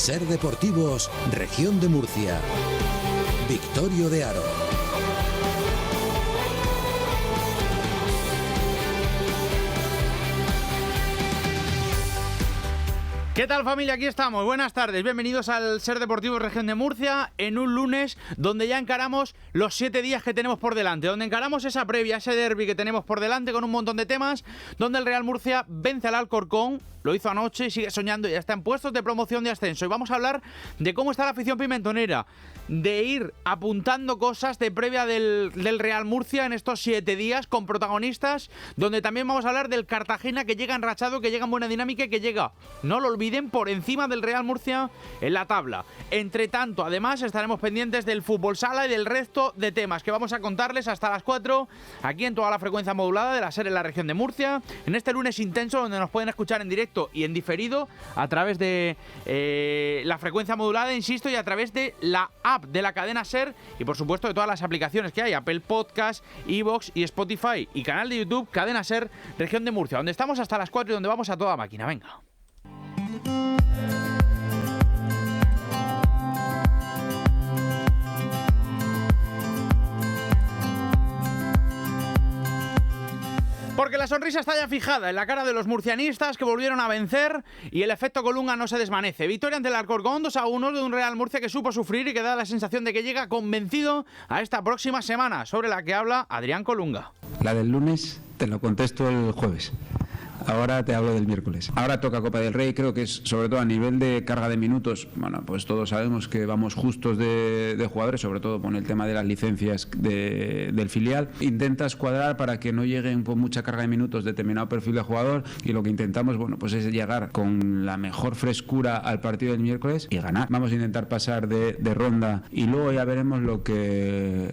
Ser Deportivos, Región de Murcia. Victorio de Aro. ¿Qué tal, familia? Aquí estamos. Buenas tardes. Bienvenidos al Ser Deportivos Región de Murcia en un lunes donde ya encaramos los 7 días que tenemos por delante, donde encaramos esa previa, ese derbi que tenemos por delante con un montón de temas, donde el Real Murcia vence al Alcorcón, lo hizo anoche y sigue soñando y ya está en puestos de promoción de ascenso. Y vamos a hablar de cómo está la afición pimentonera, de ir apuntando cosas de previa del Real Murcia en estos 7 días con protagonistas, donde también vamos a hablar del Cartagena que llega enrachado, que llega en buena dinámica y que llega, no lo olviden, por encima del Real Murcia en la tabla. Entre tanto, además, estaremos pendientes del fútbol sala y del resto de temas que vamos a contarles hasta las 4 aquí en toda la frecuencia modulada de la SER en la región de Murcia, en este lunes intenso donde nos pueden escuchar en directo y en diferido a través de la frecuencia modulada, insisto, y a través de la app de la cadena SER y por supuesto de todas las aplicaciones que hay, Apple Podcast, iVoox y Spotify, y canal de YouTube Cadena SER Región de Murcia, donde estamos hasta las 4 y donde vamos a toda máquina. Venga. Porque la sonrisa está ya fijada en la cara de los murcianistas que volvieron a vencer y el efecto Colunga no se desvanece. Victoria ante el Alcorcón 2-1 de un Real Murcia que supo sufrir y que da la sensación de que llega convencido a esta próxima semana, sobre la que habla Adrián Colunga. La del lunes te lo contesto el jueves. Ahora te hablo del miércoles. Ahora toca Copa del Rey, creo que es sobre todo a nivel de carga de minutos. Bueno, pues todos sabemos que vamos justos de jugadores, sobre todo con el tema de las licencias del filial. Intentas cuadrar para que no lleguen con mucha carga de minutos determinado perfil de jugador, y lo que intentamos, bueno, pues es llegar con la mejor frescura al partido del miércoles y ganar. Vamos a intentar pasar de ronda y luego ya veremos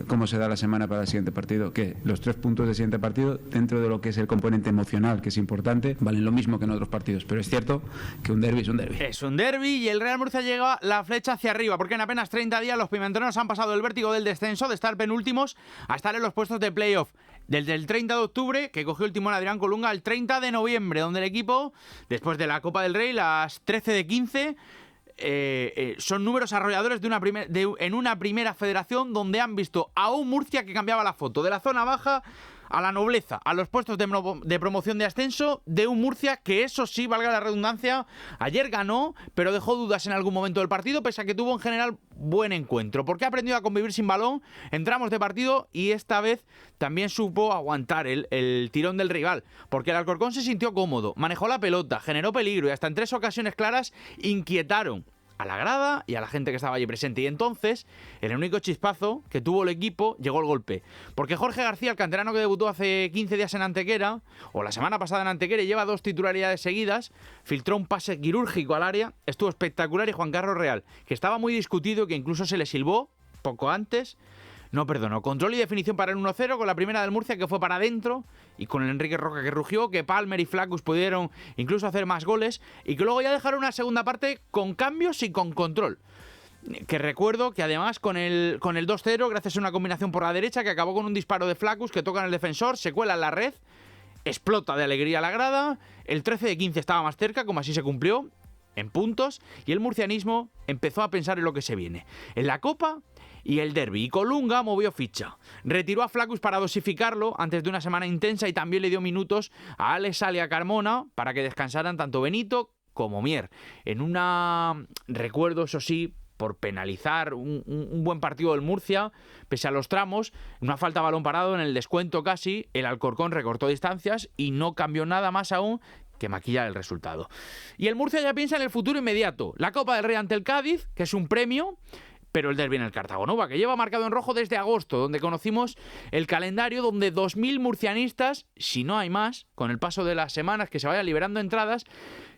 cómo se da la semana para el siguiente partido, que los 3 puntos del siguiente partido, dentro de lo que es el componente emocional, que es importante, valen lo mismo que en otros partidos, pero es cierto que un derbi es un derbi. Es un derbi y el Real Murcia llega la flecha hacia arriba, porque en apenas 30 días los pimentoneros han pasado el vértigo del descenso, de estar penúltimos, a estar en los puestos de playoff. Desde el 30 de octubre, que cogió el timón Adrián Colunga, al 30 de noviembre, donde el equipo, después de la Copa del Rey, las 13 de 15... son números arrolladores en una primera federación donde han visto a un Murcia que cambiaba la foto de la zona baja a la nobleza, a los puestos de promoción de ascenso, de un Murcia que, eso sí, valga la redundancia, ayer ganó, pero dejó dudas en algún momento del partido, pese a que tuvo en general buen encuentro, porque ha aprendido a convivir sin balón en tramos de partido y esta vez también supo aguantar el tirón del rival, porque el Alcorcón se sintió cómodo, manejó la pelota, generó peligro y hasta en 3 ocasiones claras inquietaron a la grada y a la gente que estaba allí presente. Y entonces, en el único chispazo que tuvo el equipo, llegó el golpe. Porque Jorge García, el canterano que debutó hace 15 días en Antequera, o la semana pasada en Antequera, y lleva 2 titularidades seguidas, filtró un pase quirúrgico al área, estuvo espectacular, y Juan Carlos Real, que estaba muy discutido, que incluso se le silbó poco antes, no perdonó. Control y definición para el 1-0 con la primera del Murcia, que fue para adentro, y con el Enrique Roca que rugió, que Palmer y Flacus pudieron incluso hacer más goles, y que luego ya dejaron una segunda parte con cambios y con control. Que recuerdo que además con el 2-0, gracias a una combinación por la derecha que acabó con un disparo de Flacus que toca en el defensor, se cuela en la red, explota de alegría la grada, el 13 de 15 estaba más cerca, como así se cumplió, en puntos, y el murcianismo empezó a pensar en lo que se viene. En la Copa y el derbi. Y Colunga movió ficha. Retiró a Flacus para dosificarlo antes de una semana intensa y también le dio minutos a Alex Sala y a Carmona para que descansaran tanto Benito como Mier. En recuerdo, eso sí, por penalizar un buen partido del Murcia, pese a los tramos, una falta a balón parado en el descuento casi, el Alcorcón recortó distancias y no cambió nada más aún que maquillar el resultado. Y el Murcia ya piensa en el futuro inmediato. La Copa del Rey ante el Cádiz, que es un premio, pero el derbi en el Cartagonova, que lleva marcado en rojo desde agosto, donde conocimos el calendario, donde 2.000 murcianistas, si no hay más, con el paso de las semanas que se vayan liberando entradas,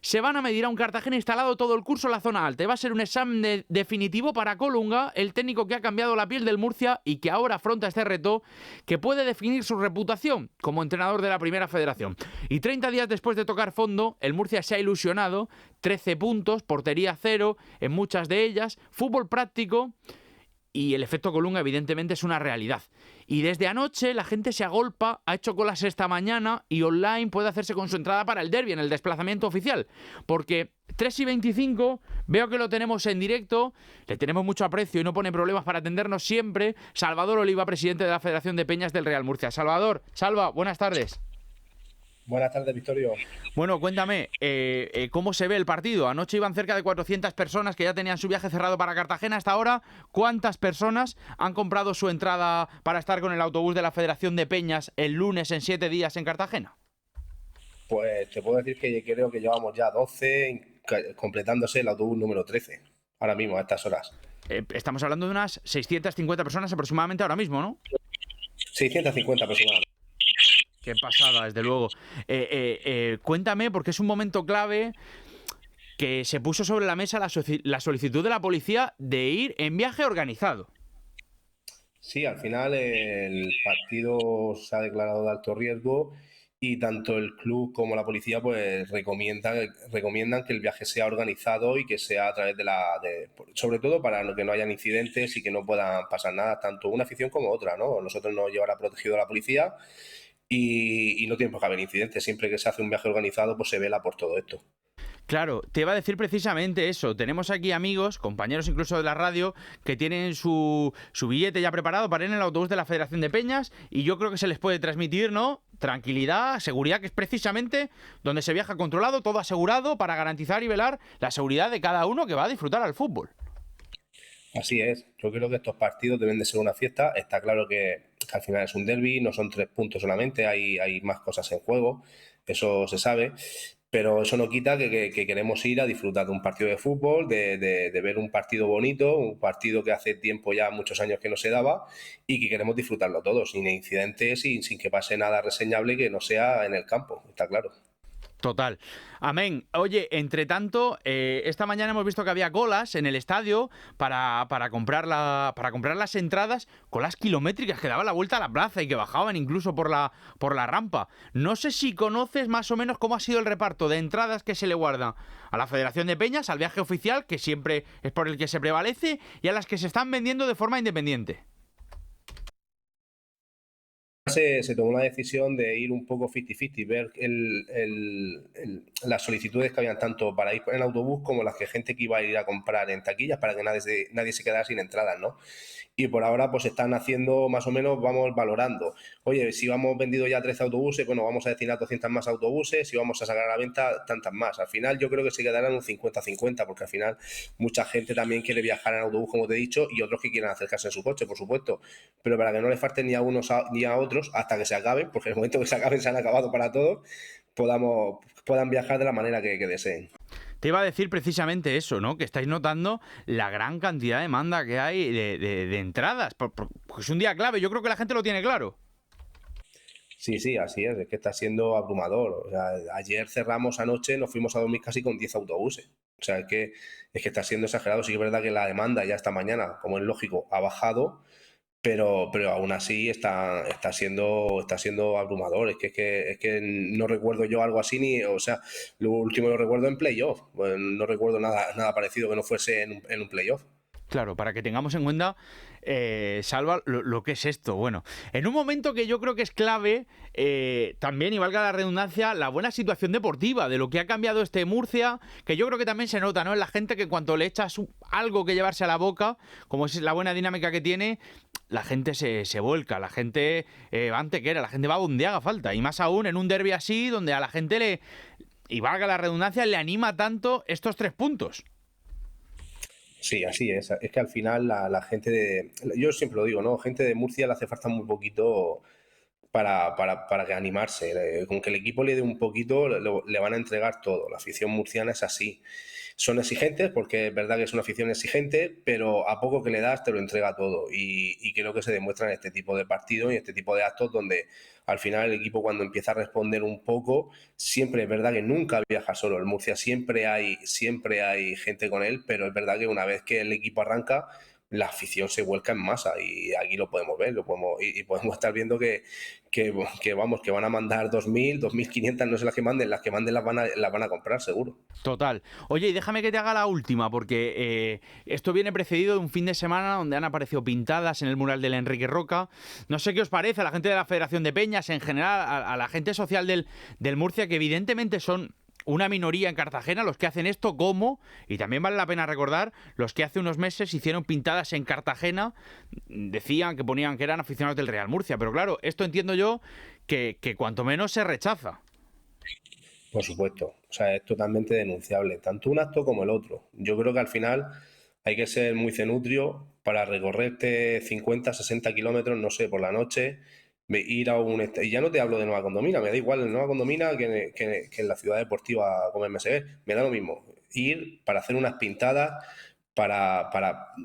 se van a medir a un Cartagena instalado todo el curso en la zona alta. Y va a ser un examen definitivo para Colunga, el técnico que ha cambiado la piel del Murcia y que ahora afronta este reto que puede definir su reputación como entrenador de la Primera Federación. Y 30 días después de tocar fondo, el Murcia se ha ilusionado, 13 puntos, portería 0 en muchas de ellas, fútbol práctico, y el efecto Colunga evidentemente es una realidad. Y desde anoche la gente se agolpa, ha hecho colas esta mañana y online puede hacerse con su entrada para el derbi en el desplazamiento oficial. Porque 3:25 veo que lo tenemos en directo, le tenemos mucho aprecio y no pone problemas para atendernos siempre. Salvador Oliva, presidente de la Federación de Peñas del Real Murcia. Salvador, Salva, buenas tardes. Buenas tardes, Victorio. Bueno, cuéntame, ¿cómo se ve el partido? Anoche iban cerca de 400 personas que ya tenían su viaje cerrado para Cartagena. Hasta ahora, ¿cuántas personas han comprado su entrada para estar con el autobús de la Federación de Peñas el lunes en 7 días en Cartagena? Pues te puedo decir que creo que llevamos ya 12, completándose el autobús número 13, ahora mismo, a estas horas. Estamos hablando de unas 650 personas aproximadamente ahora mismo, ¿no? 650 aproximadamente. Qué pasada, desde luego. Cuéntame, porque es un momento clave que se puso sobre la mesa la solicitud de la policía de ir en viaje organizado. Sí, al final el partido se ha declarado de alto riesgo y tanto el club como la policía pues recomiendan que el viaje sea organizado y que sea a través sobre todo para que no hayan incidentes y que no puedan pasar nada, tanto una afición como otra, ¿no? Nosotros nos llevará protegido la policía. Y no tiene por qué haber incidentes. Siempre que se hace un viaje organizado, pues se vela por todo esto. Claro, te iba a decir precisamente eso. Tenemos aquí amigos, compañeros incluso de la radio, que tienen su billete ya preparado para ir en el autobús de la Federación de Peñas y yo creo que se les puede transmitir, ¿no? Tranquilidad, seguridad, que es precisamente donde se viaja controlado, todo asegurado para garantizar y velar la seguridad de cada uno que va a disfrutar al fútbol. Así es. Yo creo que estos partidos deben de ser una fiesta. Está claro que al final es un derbi, no son 3 puntos solamente, hay más cosas en juego, eso se sabe, pero eso no quita que queremos ir a disfrutar de un partido de fútbol, de ver un partido bonito, un partido que hace tiempo ya, muchos años que no se daba, y que queremos disfrutarlo todos, sin incidentes y sin que pase nada reseñable que no sea en el campo, está claro. Total. Amén. Oye, entre tanto, esta mañana hemos visto que había colas en el estadio para comprar las entradas, colas kilométricas que daban la vuelta a la plaza y que bajaban incluso por la rampa. No sé si conoces más o menos cómo ha sido el reparto de entradas que se le guarda a la Federación de Peñas, al viaje oficial, que siempre es por el que se prevalece, y a las que se están vendiendo de forma independiente. Se tomó la decisión de ir un poco 50-50, ver las solicitudes que habían tanto para ir en autobús como las que gente que iba a ir a comprar en taquillas para que nadie se quedara sin entradas, ¿no? Y por ahora pues están haciendo más o menos, vamos valorando. Oye, si hemos vendido ya 13 autobuses, bueno, vamos a destinar 200 más autobuses, si vamos a sacar a la venta tantas más. Al final yo creo que se quedarán un 50-50 porque al final mucha gente también quiere viajar en autobús, como te he dicho, y otros que quieren acercarse en su coche, por supuesto. Pero para que no le falten ni a unos ni a otros hasta que se acaben, porque en el momento que se acaben se han acabado para todos, puedan viajar de la manera que deseen. Te iba a decir precisamente eso, ¿no? Que estáis notando la gran cantidad de demanda que hay de entradas. Porque es un día clave, yo creo que la gente lo tiene claro. Sí, así es que está siendo abrumador. O sea, ayer cerramos anoche, nos fuimos a dormir casi con 10 autobuses. O sea, es que está siendo exagerado. Sí que es verdad que la demanda ya esta mañana, como es lógico, ha bajado, pero aún así está siendo abrumador. Es que no recuerdo yo algo así, o sea, lo último lo recuerdo en playoff. Pues no recuerdo nada parecido que no fuese en un playoff. Claro, para que tengamos en cuenta, Salva, lo que es esto. Bueno, en un momento que yo creo que es clave, también, y valga la redundancia, la buena situación deportiva, de lo que ha cambiado este Murcia, que yo creo que también se nota, ¿no? En la gente que cuando le echas algo que llevarse a la boca, como es la buena dinámica que tiene, la gente se vuelca, la gente va antequera, la gente va donde haga falta. Y más aún en un derbi así, donde a la gente y valga la redundancia, le anima tanto estos 3 puntos. Sí, así es. Es que al final la gente yo siempre lo digo, ¿no? Gente de Murcia le hace falta muy poquito para que animarse. Con que el equipo le dé un poquito, le van a entregar todo. La afición murciana es así. Son exigentes porque es verdad que es una afición exigente, pero a poco que le das te lo entrega todo. Y creo que se demuestra en este tipo de partidos y este tipo de actos donde al final el equipo cuando empieza a responder un poco, siempre es verdad que nunca viaja solo. El Murcia siempre hay gente con él, pero es verdad que una vez que el equipo arranca, la afición se vuelca en masa y aquí lo podemos ver, y podemos estar viendo que van a mandar 2.000, 2.500, no sé las que manden las van a comprar seguro. Total. Oye, y déjame que te haga la última, porque esto viene precedido de un fin de semana donde han aparecido pintadas en el mural del Enrique Roca. No sé qué os parece a la gente de la Federación de Peñas, en general, a la gente social del Murcia, que evidentemente son una minoría en Cartagena los que hacen esto, como, y también vale la pena recordar, los que hace unos meses hicieron pintadas en Cartagena, decían que ponían que eran aficionados del Real Murcia, pero claro, esto entiendo yo que cuanto menos se rechaza. Por supuesto, o sea, es totalmente denunciable, tanto un acto como el otro. Yo creo que al final hay que ser muy cenutrio para recorrerte 50, 60 kilómetros, no sé, por la noche, ir a y ya no te hablo de Nueva Condomina, me da igual en Nueva Condomina que en la ciudad deportiva como MSB, me da lo mismo, ir para hacer unas pintadas,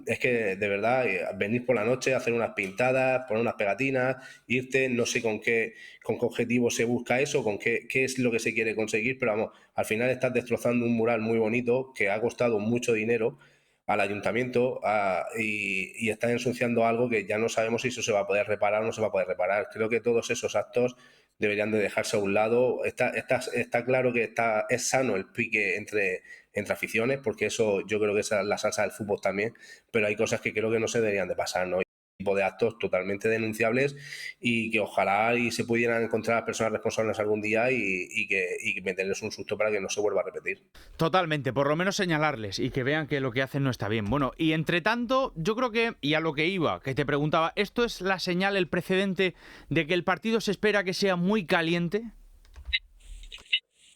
es que de verdad, venir por la noche, hacer unas pintadas, poner unas pegatinas, irte, no sé con qué objetivo se busca eso, con qué es lo que se quiere conseguir, pero vamos, al final estás destrozando un mural muy bonito que ha costado mucho dinero al ayuntamiento y están ensuciando algo que ya no sabemos si eso se va a poder reparar o no se va a poder reparar. Creo que todos esos actos deberían de dejarse a un lado. Está claro que es sano el pique entre aficiones, porque eso yo creo que es la salsa del fútbol también, pero hay cosas que creo que no se deberían de pasar, ¿no? Tipo de actos totalmente denunciables y que ojalá y se pudieran encontrar a las personas responsables algún día y que meterles un susto para que no se vuelva a repetir. Totalmente, por lo menos señalarles y que vean que lo que hacen no está bien. Bueno, y entre tanto, yo creo que, y a lo que iba, que te preguntaba, ¿esto es la señal, el precedente de que el partido se espera que sea muy caliente?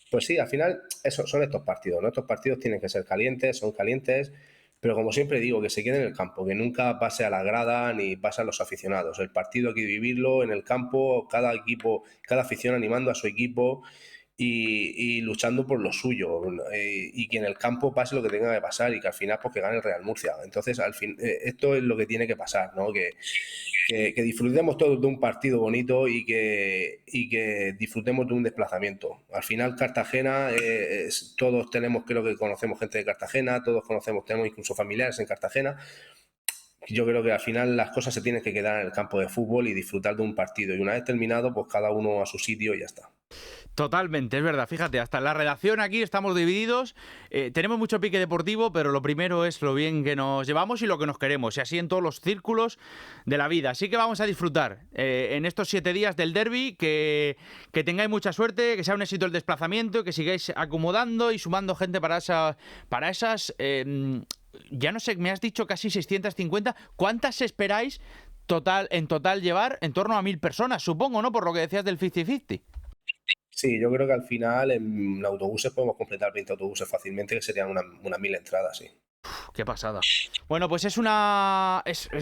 Pues sí, al final son estos partidos, ¿no? Estos partidos tienen que ser calientes, son calientes, pero como siempre digo, que se quede en el campo, que nunca pase a la grada ni pase a los aficionados. El partido hay que vivirlo en el campo, cada equipo, cada afición animando a su equipo y luchando por lo suyo, y que en el campo pase lo que tenga que pasar y que al final pues que gane el Real Murcia. Entonces, al fin, esto es lo que tiene que pasar, ¿no? Que disfrutemos todos de un partido bonito y que disfrutemos de un desplazamiento. Al final Cartagena, todos tenemos, creo que conocemos gente de Cartagena, tenemos incluso familiares en Cartagena. Yo creo que al final las cosas se tienen que quedar en el campo de fútbol y disfrutar de un partido. Y una vez terminado, pues cada uno a su sitio y ya está. Totalmente, es verdad. Fíjate, hasta en la redacción aquí estamos divididos. Tenemos mucho pique deportivo, pero lo primero es lo bien que nos llevamos y lo que nos queremos. Y así en todos los círculos de la vida. Así que vamos a disfrutar en estos 7 días del derbi. Que tengáis mucha suerte, que sea un éxito el desplazamiento, que sigáis acomodando y sumando gente para esas... ya no sé, me has dicho casi 650. ¿Cuántas esperáis en total llevar? En torno a 1.000 personas, supongo, ¿no? Por lo que decías del 50-50. Sí, yo creo que al final en autobuses podemos completar 20 autobuses fácilmente, que serían unas 1.000 entradas, sí. Qué pasada. Bueno, pues es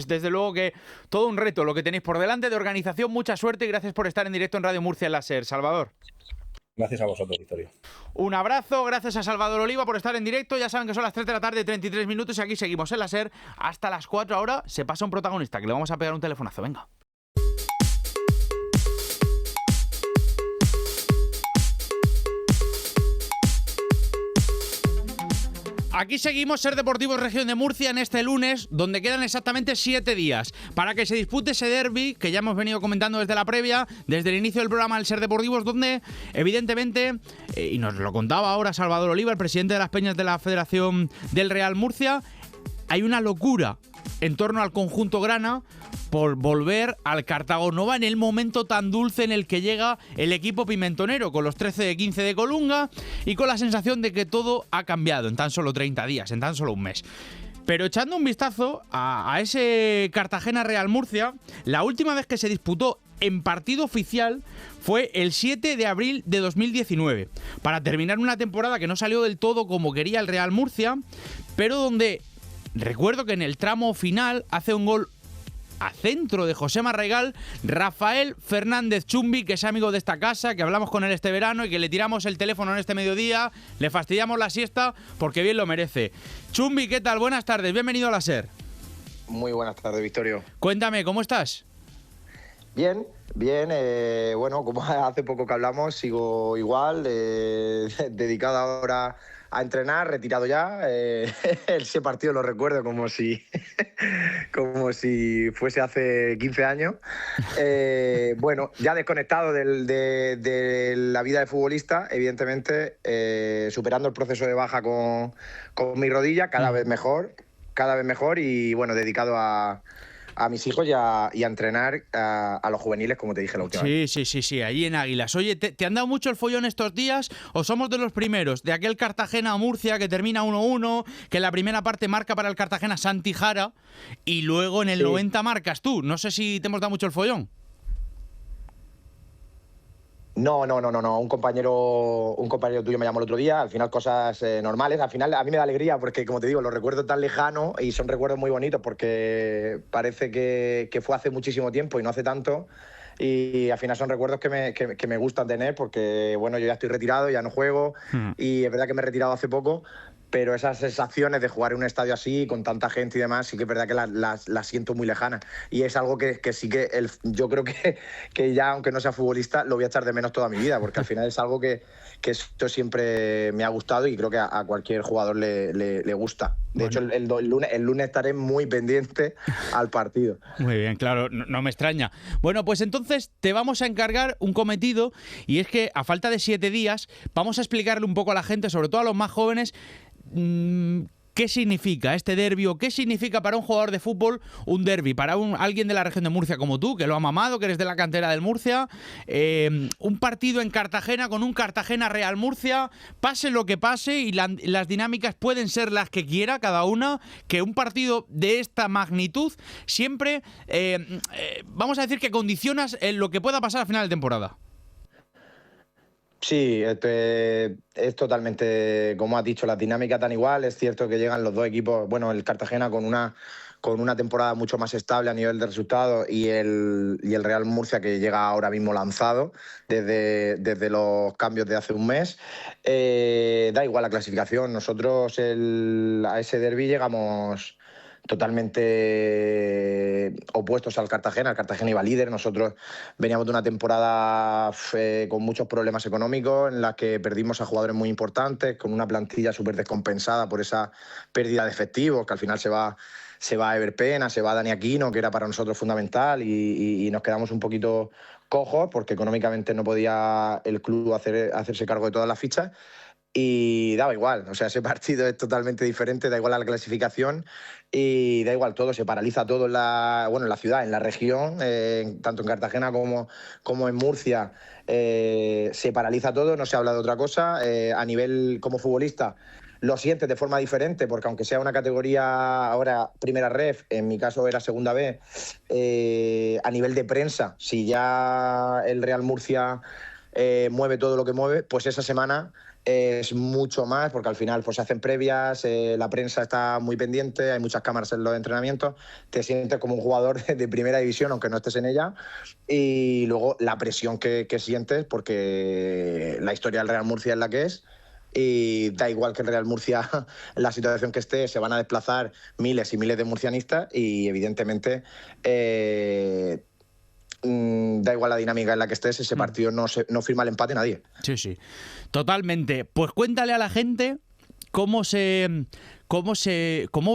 desde luego que todo un reto lo que tenéis por delante de organización. Mucha suerte y gracias por estar en directo en Radio Murcia en la SER, Salvador. Gracias a vosotros, Victorio. Un abrazo, gracias a Salvador Oliva por estar en directo. Ya saben que son las 3 de la tarde, 33 minutos y aquí seguimos en la SER hasta las 4. Ahora se pasa un protagonista que le vamos a pegar un telefonazo. Venga. Aquí seguimos, SER Deportivos Región de Murcia, en este lunes, donde quedan exactamente 7 días para que se dispute ese derbi que ya hemos venido comentando desde la previa, desde el inicio del programa del SER Deportivos, donde evidentemente, y nos lo contaba ahora Salvador Oliva, el presidente de las Peñas de la Federación del Real Murcia, hay una locura en torno al conjunto grana por volver al Cartago Nova en el momento tan dulce en el que llega el equipo pimentonero, con los 13 de 15 de Colunga y con la sensación de que todo ha cambiado en tan solo 30 días, en tan solo un mes. Pero echando un vistazo a ese Cartagena Real Murcia, la última vez que se disputó en partido oficial fue el 7 de abril de 2019, para terminar una temporada que no salió del todo como quería el Real Murcia, pero donde recuerdo que en el tramo final hace un gol a centro de José Marraigal Rafael Fernández Chumbi, que es amigo de esta casa, que hablamos con él este verano y que le tiramos el teléfono en este mediodía, le fastidiamos la siesta porque bien lo merece. Chumbi, ¿qué tal? Buenas tardes, bienvenido a la SER. Muy buenas tardes, Victorio. Cuéntame, ¿cómo estás? Bien, bueno, como hace poco que hablamos, sigo igual, dedicado ahora a entrenar, retirado ya. Ese partido lo recuerdo como si, como si fuese hace 15 años. Bueno, ya desconectado de la vida de futbolista, evidentemente, superando el proceso de baja con mi rodilla, cada vez mejor y bueno, dedicado a mis hijos y a entrenar a los juveniles, como te dije la última vez. Sí, allí en Águilas. Oye, ¿te han dado mucho el follón estos días o somos de los primeros? De aquel Cartagena-Murcia que termina 1-1, que en la primera parte marca para el Cartagena Santi Jara y luego en el 90 marcas tú. No sé si te hemos dado mucho el follón. No. Un compañero tuyo me llamó el otro día. Al final cosas normales. Al final a mí me da alegría porque, como te digo, los recuerdo tan lejanos y son recuerdos muy bonitos porque parece que fue hace muchísimo tiempo y no hace tanto. Y al final son recuerdos que me gustan tener porque, bueno, yo ya estoy retirado, ya no juego y es verdad que me he retirado hace poco, pero esas sensaciones de jugar en un estadio así, con tanta gente y demás, sí que es verdad que las siento muy lejanas. Y es algo que sí que yo creo que ya, aunque no sea futbolista, lo voy a echar de menos toda mi vida, porque al final es algo que esto siempre me ha gustado y creo que a cualquier jugador le gusta. De hecho, el lunes estaré muy pendiente al partido. Muy bien, claro, no me extraña. Bueno, pues entonces te vamos a encargar un cometido y es que a falta de 7 días vamos a explicarle un poco a la gente, sobre todo a los más jóvenes, ¿qué significa este derbi o qué significa para un jugador de fútbol un derbi? Para alguien de la región de Murcia como tú, que lo ha mamado, que eres de la cantera del Murcia, un partido en Cartagena con un Cartagena-Real Murcia, pase lo que pase y las dinámicas pueden ser las que quiera cada una, que un partido de esta magnitud siempre, vamos a decir que condicionas lo que pueda pasar a final de temporada. Sí, es totalmente, como has dicho, la dinámica tan igual. Es cierto que llegan los dos equipos, bueno, el Cartagena con una temporada mucho más estable a nivel de resultados y el Real Murcia que llega ahora mismo lanzado desde los cambios de hace un mes. Da igual la clasificación. Nosotros a ese derbi llegamos totalmente opuestos al Cartagena. El Cartagena iba líder. Nosotros veníamos de una temporada con muchos problemas económicos en la que perdimos a jugadores muy importantes, con una plantilla súper descompensada por esa pérdida de efectivos, que al final se va Ever Pena, se va Dani Aquino, que era para nosotros fundamental, y nos quedamos un poquito cojos porque económicamente no podía el club hacerse cargo de todas las fichas. Y daba igual, o sea, ese partido es totalmente diferente, da igual a la clasificación y da igual todo, se paraliza todo en la ciudad, en la región, tanto en Cartagena como en Murcia, se paraliza todo, no se habla de otra cosa. A nivel como futbolista lo sientes de forma diferente, porque aunque sea una categoría ahora primera ref, en mi caso era segunda B, a nivel de prensa, si ya el Real Murcia mueve todo lo que mueve, pues esa semana es mucho más, porque al final pues se hacen previas, la prensa está muy pendiente, hay muchas cámaras en los entrenamientos, te sientes como un jugador de primera división, aunque no estés en ella, y luego la presión que sientes, porque la historia del Real Murcia es la que es, y da igual que el Real Murcia, en la situación que esté, se van a desplazar miles y miles de murcianistas, y evidentemente da igual la dinámica en la que estés, ese partido no firma el empate nadie. Sí, totalmente. Pues cuéntale a la gente cómo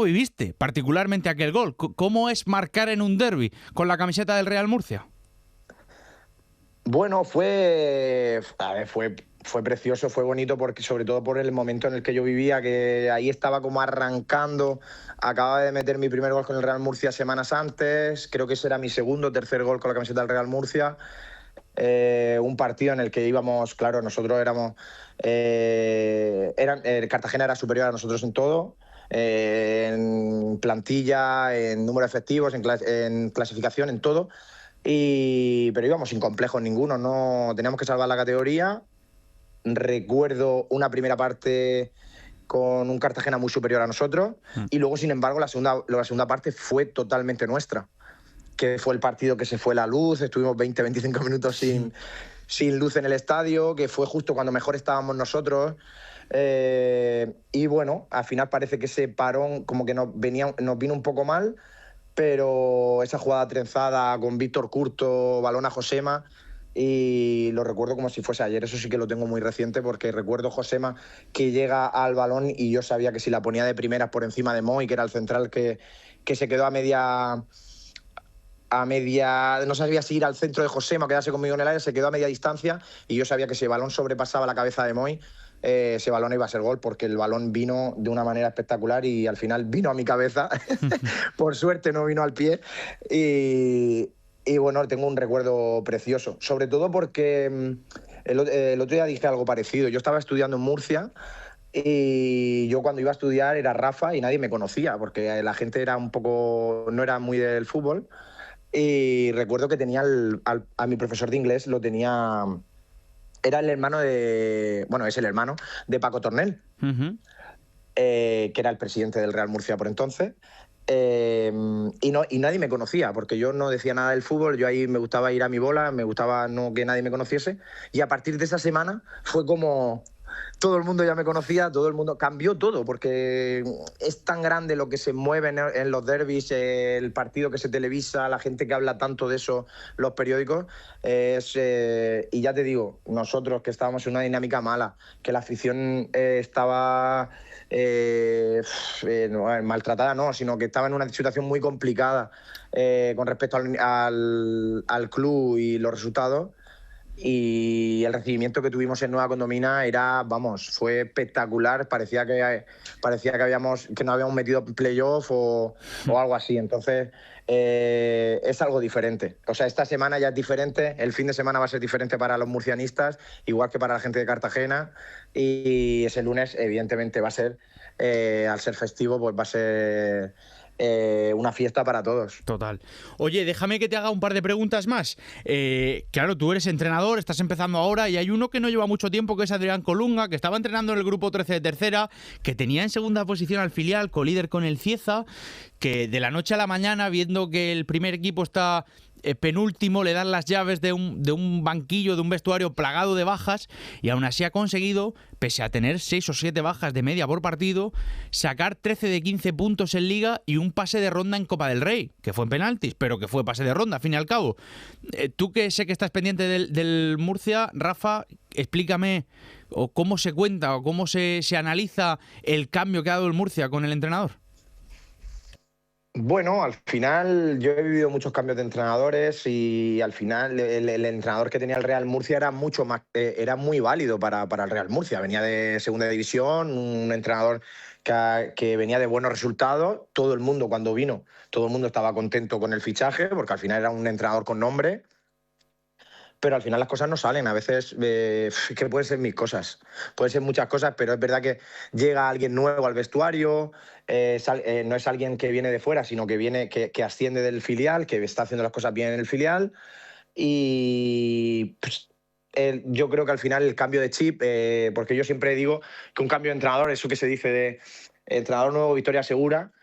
viviste particularmente aquel gol. ¿Cómo es marcar en un derbi con la camiseta del Real Murcia? Bueno, fue precioso, fue bonito, porque sobre todo por el momento en el que yo vivía, que ahí estaba como arrancando. Acababa de meter mi primer gol con el Real Murcia semanas antes, creo que ese era mi segundo o tercer gol con la camiseta del Real Murcia. Un partido en el que íbamos, claro, nosotros el Cartagena era superior a nosotros en todo, en plantilla, en número de efectivos, en clasificación, en todo, pero íbamos sin complejos ninguno, no teníamos que salvar la categoría. Recuerdo una primera parte con un Cartagena muy superior a nosotros y luego, sin embargo, la segunda parte fue totalmente nuestra, que fue el partido que se fue la luz, estuvimos 20-25 minutos sin luz en el estadio, que fue justo cuando mejor estábamos nosotros. Y bueno, al final parece que ese parón como que nos vino un poco mal, pero esa jugada trenzada con Víctor Curto, balón a Josema, y lo recuerdo como si fuese ayer. Eso sí que lo tengo muy reciente, porque recuerdo Josema que llega al balón y yo sabía que si la ponía de primeras por encima de Moy, que era el central que se quedó a media, no sabía si ir al centro de Josema o quedarse conmigo en el área, se quedó a media distancia y yo sabía que si el balón sobrepasaba la cabeza de Moy, ese balón iba a ser gol, porque el balón vino de una manera espectacular y al final vino a mi cabeza. Por suerte no vino al pie. Y bueno, tengo un recuerdo precioso, sobre todo porque el otro día dije algo parecido. Yo estaba estudiando en Murcia y yo cuando iba a estudiar era Rafa y nadie me conocía, porque la gente era no era muy del fútbol. Y recuerdo que tenía a mi profesor de inglés, era el hermano es el hermano de Paco Tornel, que era el presidente del Real Murcia por entonces. Y nadie me conocía, porque yo no decía nada del fútbol, yo ahí me gustaba ir a mi bola, me gustaba que nadie me conociese, y a partir de esa semana fue como todo el mundo ya me conocía, todo el mundo, cambió todo, porque es tan grande lo que se mueve en los derbis, el partido que se televisa, la gente que habla tanto de eso, los periódicos, y ya te digo, nosotros que estábamos en una dinámica mala, que la afición estaba maltratada, no, sino que estaba en una situación muy complicada con respecto al club y los resultados. Y el recibimiento que tuvimos en Nueva Condomina fue espectacular. Parecía que no habíamos metido en playoff o algo así. Entonces es algo diferente. O sea, esta semana ya es diferente, el fin de semana va a ser diferente para los murcianistas, igual que para la gente de Cartagena, y ese lunes evidentemente va a ser, al ser festivo, pues va a ser una fiesta para todos. Total. Oye, déjame que te haga un par de preguntas más. Claro, tú eres entrenador, estás empezando ahora, y hay uno que no lleva mucho tiempo, que es Adrián Colunga, que estaba entrenando en el grupo 13 de tercera, que tenía en segunda posición al filial, colíder con el Cieza, que de la noche a la mañana, viendo que el primer equipo está penúltimo, le dan las llaves de un banquillo, de un vestuario plagado de bajas, y aún así ha conseguido, pese a tener 6 o 7 bajas de media por partido, sacar 13 de 15 puntos en Liga y un pase de ronda en Copa del Rey, que fue en penaltis, pero que fue pase de ronda, al fin y al cabo. Tú, que sé que estás pendiente del Murcia, Rafa, explícame o cómo se cuenta o cómo se analiza el cambio que ha dado el Murcia con el entrenador. Bueno, al final yo he vivido muchos cambios de entrenadores y al final el entrenador que tenía el Real Murcia era mucho más, era muy válido para el Real Murcia. Venía de segunda división, un entrenador que venía de buenos resultados. Todo el mundo, cuando vino, todo el mundo estaba contento con el fichaje, porque al final era un entrenador con nombre. Pero al final las cosas no salen. A veces, que pueden ser mil cosas. Pueden ser muchas cosas, pero es verdad que llega alguien nuevo al vestuario, no es alguien que viene de fuera, sino que viene, que asciende del filial, que está haciendo las cosas bien en el filial. Y pues, yo creo que al final el cambio de chip, porque yo siempre digo que un cambio de entrenador, eso que se dice de entrenador nuevo, victoria segura,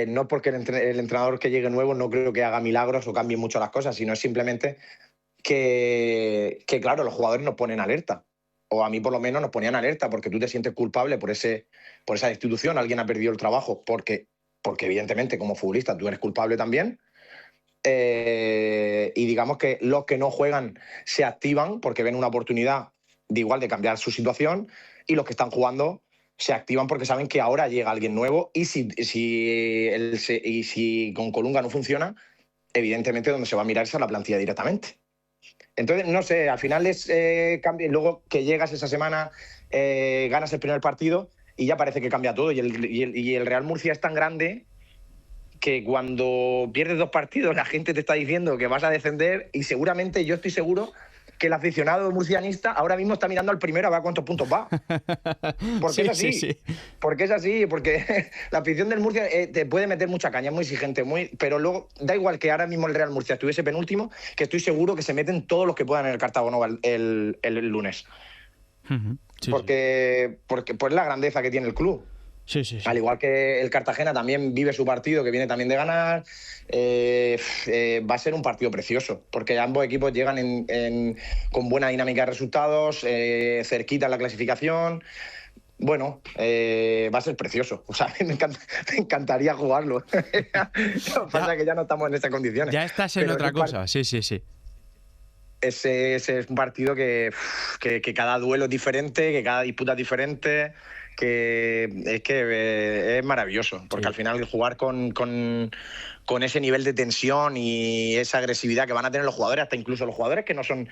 no porque el entrenador que llegue nuevo no creo que haga milagros o cambie mucho las cosas, sino es simplemente que claro, los jugadores nos ponen alerta, o a mí por lo menos nos ponían alerta, porque tú te sientes culpable por esa institución. Alguien ha perdido el trabajo porque evidentemente como futbolista tú eres culpable también, y digamos que los que no juegan se activan porque ven una oportunidad de cambiar su situación, y los que están jugando se activan porque saben que ahora llega alguien nuevo, y si con Colunga no funciona, evidentemente donde se va a mirar es a la plantilla directamente. Entonces, no sé, al final es cambio. Luego que llegas esa semana, ganas el primer partido y ya parece que cambia todo. Y el Real Murcia es tan grande que cuando pierdes 2 partidos la gente te está diciendo que vas a descender, y seguramente, yo estoy seguro que el aficionado murcianista ahora mismo está mirando al primero a ver cuántos puntos va. Porque sí, es así. Sí. Porque es así, porque la afición del Murcia te puede meter mucha caña, es muy exigente, pero luego da igual que ahora mismo el Real Murcia estuviese penúltimo, que estoy seguro que se meten todos los que puedan en el Cartago el lunes. Sí, porque pues la grandeza que tiene el club. Sí. Al igual que el Cartagena también vive su partido, que viene también de ganar. Va a ser un partido precioso, porque ambos equipos llegan con buena dinámica de resultados, cerquita en la clasificación. Bueno, va a ser precioso. O sea, me encantaría jugarlo. Lo que pasa es que ya no estamos en estas condiciones. Ya estás en otra cosa, sí. ese es un partido que cada duelo es diferente, que cada disputa es diferente, que es maravilloso, porque al final jugar con ese nivel de tensión y esa agresividad que van a tener los jugadores, hasta incluso los jugadores que no son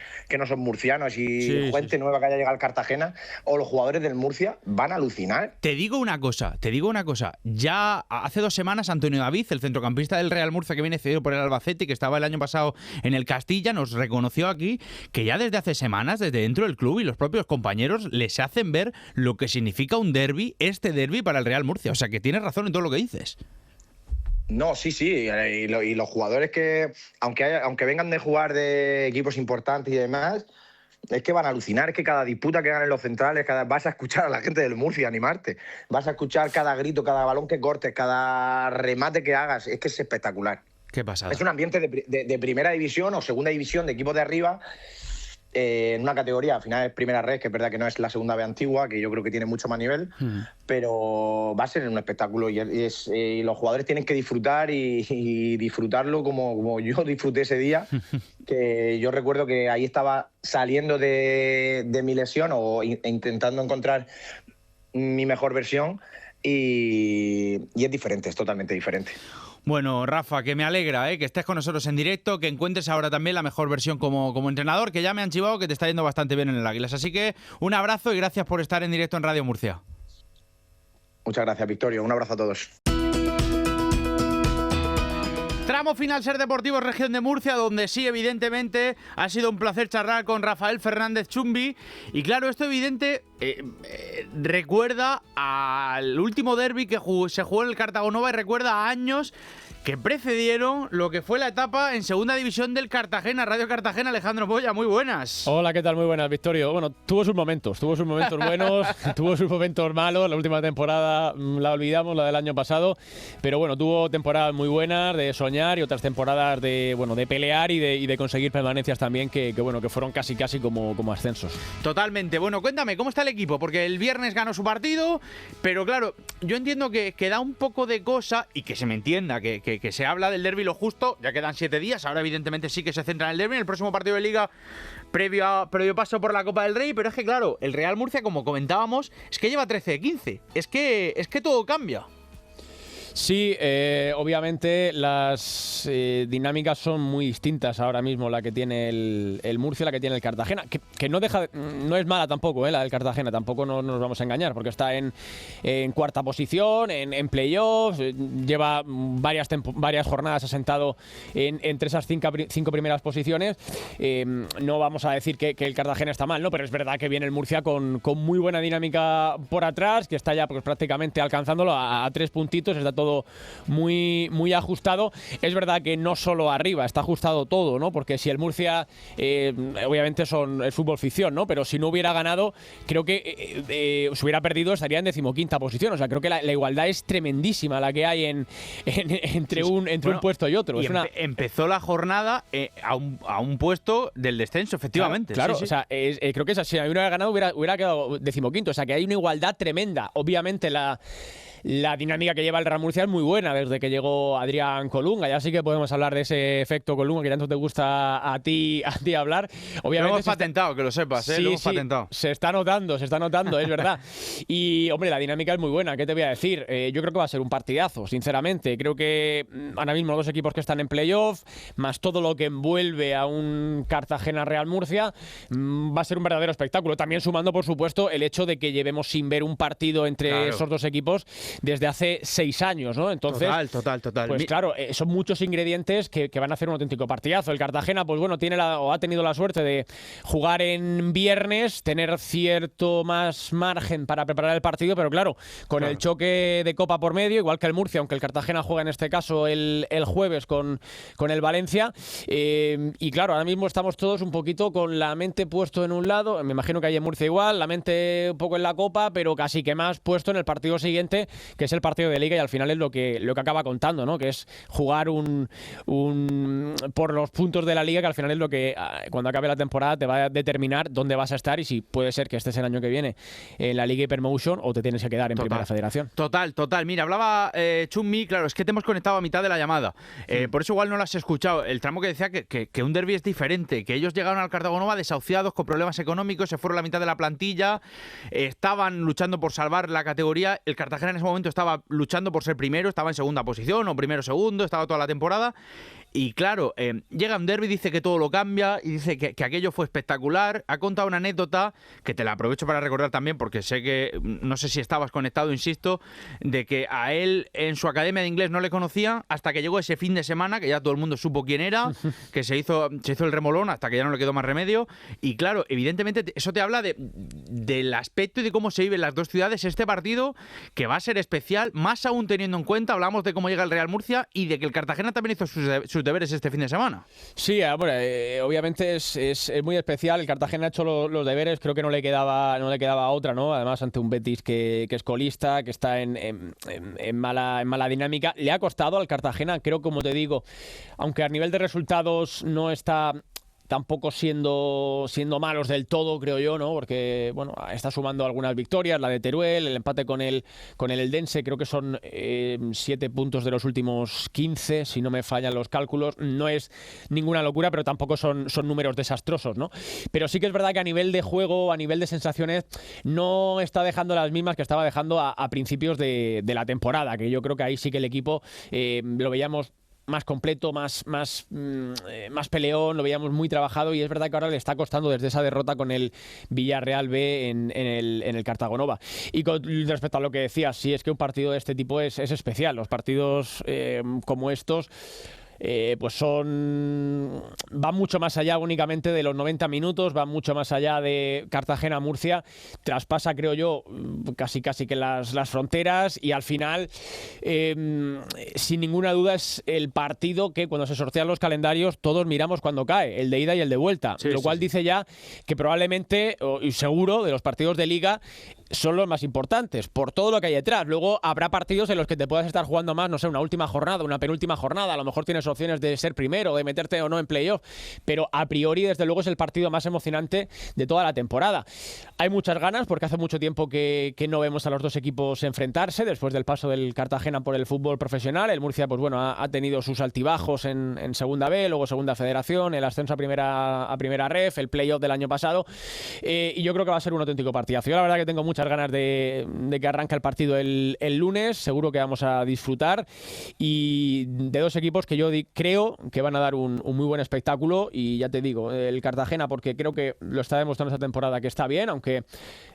murcianos y gente nueva que haya llegado al Cartagena, o los jugadores del Murcia, van a alucinar. Te digo una cosa. Ya hace 2 semanas Antonio David, el centrocampista del Real Murcia que viene cedido por el Albacete y que estaba el año pasado en el Castilla, nos reconoció aquí que ya desde hace semanas, desde dentro del club y los propios compañeros les hacen ver lo que significa un derbi, este derbi para el Real Murcia. O sea que tienes razón en todo lo que dices. No, sí, y los jugadores que, aunque vengan de jugar de equipos importantes y demás, es que van a alucinar, es que cada disputa que ganen los centrales, vas a escuchar a la gente del Murcia animarte, vas a escuchar cada grito, cada balón que cortes, cada remate que hagas, es que es espectacular. Qué pasada. Es un ambiente de primera división o segunda división, de equipos de arriba, en una categoría, al final es primera red, que es verdad que no es la segunda B antigua, que yo creo que tiene mucho más nivel, pero va a ser un espectáculo y los jugadores tienen que disfrutar y disfrutarlo como yo disfruté ese día, que yo recuerdo que ahí estaba saliendo de mi lesión o intentando encontrar mi mejor versión y es diferente, es totalmente diferente. Bueno, Rafa, que me alegra que estés con nosotros en directo, que encuentres ahora también la mejor versión como entrenador, que ya me han chivado que te está yendo bastante bien en el Águilas. Así que un abrazo y gracias por estar en directo en Radio Murcia. Muchas gracias, Victorio. Un abrazo a todos. Tramo final Ser Deportivos Región de Murcia, donde sí, evidentemente, ha sido un placer charlar con Rafael Fernández Chumbi. Y claro, esto evidente recuerda al último derbi que se jugó en el Cartagonova y recuerda a años que precedieron lo que fue la etapa en segunda división del Cartagena. Radio Cartagena, Alejandro Moya, muy buenas. Hola, ¿qué tal? Muy buenas, Victorio. Bueno, tuvo sus momentos buenos, tuvo sus momentos malos. La última temporada la olvidamos, la del año pasado, pero bueno, tuvo temporadas muy buenas de soñar y otras temporadas de pelear y de conseguir permanencias también que fueron casi como ascensos. Totalmente. Bueno, cuéntame, ¿cómo está el equipo? Porque el viernes ganó su partido, pero claro, yo entiendo que da un poco de cosa y que se me entienda que se habla del derbi lo justo, ya quedan 7 días, ahora evidentemente sí que se centra en el derbi, en el próximo partido de Liga previo paso por la Copa del Rey, pero es que claro, el Real Murcia, como comentábamos, es que lleva 13 de 15, es que todo cambia. Sí, obviamente las dinámicas son muy distintas ahora mismo, la que tiene el Murcia, la que tiene el Cartagena, que no es mala tampoco, la del Cartagena, tampoco nos vamos a engañar, porque está en cuarta posición, en playoffs, lleva varias jornadas asentado entre esas 5 primeras posiciones. No vamos a decir que el Cartagena está mal, ¿no? Pero es verdad que viene el Murcia con muy buena dinámica por atrás, que está ya pues, prácticamente alcanzándolo a 3 puntitos, está todo muy ajustado. Es verdad que no solo arriba, está ajustado todo, ¿no? Porque si el Murcia, obviamente es fútbol ficción, ¿no? Pero si no hubiera ganado, creo que si hubiera perdido estaría en 15ª posición. O sea, creo que la igualdad es tremendísima la que hay entre un puesto y otro. Y empezó la jornada a un puesto del descenso, efectivamente. Claro, sí. O sea, creo que si hubiera ganado hubiera quedado 15º. O sea, que hay una igualdad tremenda. Obviamente la dinámica que lleva el Real Murcia es muy buena desde que llegó Adrián Colunga. Ya sí que podemos hablar de ese efecto Colunga que tanto te gusta a ti hablar. Obviamente lo hemos patentado, que lo sepas, sí, lo hemos patentado. Se está notando, es verdad. Y, hombre, la dinámica es muy buena. ¿Qué te voy a decir? Yo creo que va a ser un partidazo, sinceramente. Creo que ahora mismo los 2 equipos que están en playoff, más todo lo que envuelve a un Cartagena-Real Murcia, va a ser un verdadero espectáculo. También sumando, por supuesto, el hecho de que llevemos sin ver un partido entre esos 2 equipos desde hace 6 años, ¿no? Entonces, total. Pues claro, son muchos ingredientes que van a hacer un auténtico partidazo. El Cartagena, pues bueno, ha tenido la suerte de jugar en viernes, tener cierto más margen para preparar el partido, pero claro, con el choque de Copa por medio, igual que el Murcia, aunque el Cartagena juega en este caso el jueves con el Valencia, y claro, ahora mismo estamos todos un poquito con la mente puesto en un lado, me imagino que hay en Murcia igual, la mente un poco en la Copa, pero casi que más puesto en el partido siguiente es el partido de Liga y al final es lo que acaba contando, ¿no? Que es jugar por los puntos de la Liga, que al final es lo que cuando acabe la temporada te va a determinar dónde vas a estar y si puede ser que estés el año que viene en la Liga Hypermotion o te tienes que quedar en Primera Federación. Total. Mira, hablaba Chunmi, claro, es que te hemos conectado a mitad de la llamada. Por eso igual no lo has escuchado. El tramo que decía que un derbi es diferente, que ellos llegaron al Cartagonova desahuciados, con problemas económicos, se fueron la mitad de la plantilla, estaban luchando por salvar la categoría. El Cartagena en ese momento estaba luchando por ser primero, estaba en segunda posición o primero segundo, estaba toda la temporada. Y claro, llega un derbi, dice que todo lo cambia y dice que aquello fue espectacular. Ha contado una anécdota que te la aprovecho para recordar también porque sé que, no sé si estabas conectado, insisto, de que a él en su academia de inglés no le conocía hasta que llegó ese fin de semana, que ya todo el mundo supo quién era, que se hizo el remolón hasta que ya no le quedó más remedio. Y claro, evidentemente eso te habla del aspecto y de cómo se viven las dos ciudades este partido, que va a ser especial, más aún teniendo en cuenta, hablamos de cómo llega el Real Murcia y de que el Cartagena también hizo sus deberes este fin de semana. Sí, bueno, obviamente es muy especial. El Cartagena ha hecho los deberes, creo que no le quedaba otra, ¿no? Además, ante un Betis que es colista, que está en mala dinámica. Le ha costado al Cartagena, creo, como te digo, aunque a nivel de resultados no está tampoco siendo malos del todo, creo yo, ¿no? Porque, bueno, está sumando algunas victorias, la de Teruel, el empate con el Eldense, creo que son 7 puntos de los últimos 15, si no me fallan los cálculos. No es ninguna locura, pero tampoco son números desastrosos, ¿no? Pero sí que es verdad que a nivel de juego, a nivel de sensaciones, no está dejando las mismas que estaba dejando a principios de la temporada, que yo creo que ahí sí que el equipo lo veíamos más completo, más peleón, lo veíamos muy trabajado y es verdad que ahora le está costando desde esa derrota con el Villarreal B en el Cartagonova. Y con respecto a lo que decías, sí, es que un partido de este tipo es especial. Los partidos como estos pues va mucho más allá únicamente de los 90 minutos, va mucho más allá de Cartagena-Murcia, traspasa, creo yo, casi que las fronteras y al final, sin ninguna duda, es el partido que cuando se sortean los calendarios todos miramos cuando cae, el de ida y el de vuelta, lo cual dice ya que probablemente, y seguro, de los partidos de Liga son los más importantes, por todo lo que hay detrás. Luego habrá partidos en los que te puedas estar jugando más, no sé, una última jornada, una penúltima jornada, a lo mejor tienes opciones de ser primero, de meterte o no en playoff, pero a priori, desde luego, es el partido más emocionante de toda la temporada. Hay muchas ganas, porque hace mucho tiempo que no vemos a los dos equipos enfrentarse, después del paso del Cartagena por el fútbol profesional. El Murcia, pues bueno, ha tenido sus altibajos en Segunda B, luego Segunda Federación, el ascenso a primera ref, el playoff del año pasado, y yo creo que va a ser un auténtico partidazo. Yo la verdad que tengo muchas ganas de que arranque el partido el lunes, seguro que vamos a disfrutar, y de dos equipos que yo creo que van a dar un muy buen espectáculo. Y ya te digo, el Cartagena, porque creo que lo está demostrando esta temporada que está bien, aunque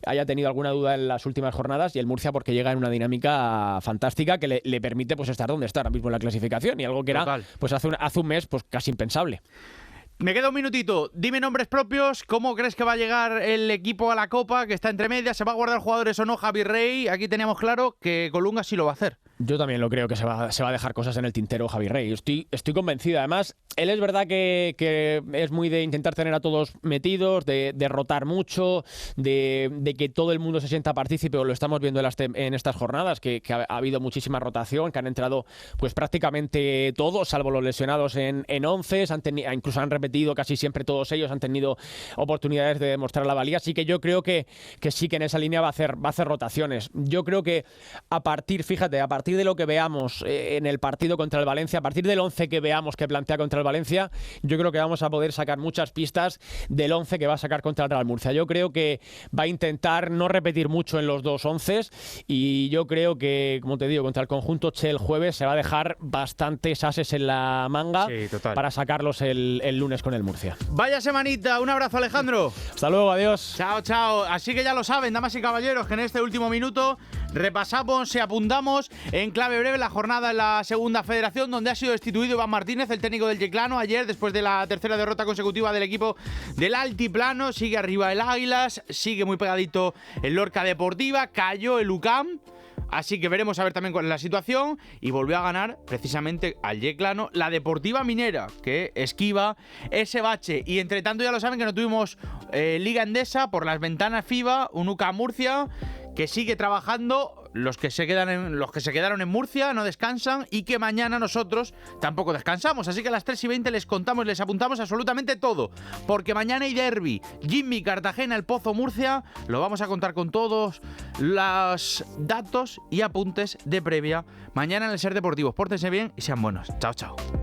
haya tenido alguna duda en las últimas jornadas, y el Murcia porque llega en una dinámica fantástica que le permite pues estar donde está ahora mismo en la clasificación, y algo que era pues hace un mes pues casi impensable. Me queda un minutito. Dime nombres propios. ¿Cómo crees que va a llegar el equipo a la Copa, que está entre medias? ¿Se va a guardar jugadores o no Javi Rey? Aquí teníamos claro que Colunga sí lo va a hacer. Yo también lo creo, que se va a dejar cosas en el tintero Javi Rey. Estoy convencido. Además, él es verdad que es muy de intentar tener a todos metidos, de rotar mucho, de que todo el mundo se sienta partícipe, o lo estamos viendo en estas jornadas, que ha habido muchísima rotación, que han entrado pues prácticamente todos, salvo los lesionados en 11, incluso han repetido casi siempre todos ellos, han tenido oportunidades de demostrar la valía. Así que yo creo que sí, que en esa línea va a hacer rotaciones. Yo creo que a partir de lo que veamos en el partido contra el Valencia, a partir del 11 que veamos que plantea contra el Valencia, yo creo que vamos a poder sacar muchas pistas del 11 que va a sacar contra el Real Murcia. Yo creo que va a intentar no repetir mucho en los dos 11s, y yo creo que, como te digo, contra el conjunto Che el jueves se va a dejar bastantes ases en la manga para sacarlos el lunes con el Murcia. Vaya semanita, un abrazo, Alejandro. Hasta luego, adiós. Chao. Así que ya lo saben, damas y caballeros, que en este último minuto repasamos y apuntamos en clave breve la jornada en la Segunda Federación, donde ha sido destituido Iván Martínez, el técnico del Yeclano, ayer, después de la tercera derrota consecutiva del equipo del Altiplano. Sigue arriba el Águilas, sigue muy pegadito el Lorca Deportiva, cayó el UCAM. Así que veremos a ver también cuál es la situación. Y volvió a ganar precisamente al Yeclano la Deportiva Minera, que esquiva ese bache. Y entre tanto ya lo saben que no tuvimos Liga Endesa por las ventanas FIBA, un UCAM Murcia que sigue trabajando los que se quedaron en Murcia no descansan y que mañana nosotros tampoco descansamos. Así que a las 3:20 les contamos, les apuntamos absolutamente todo. Porque mañana hay derbi. Jimmy, Cartagena, El Pozo, Murcia. Lo vamos a contar con todos los datos y apuntes de previa mañana en el Ser Deportivo. Pórtense bien y sean buenos. Chao, chao.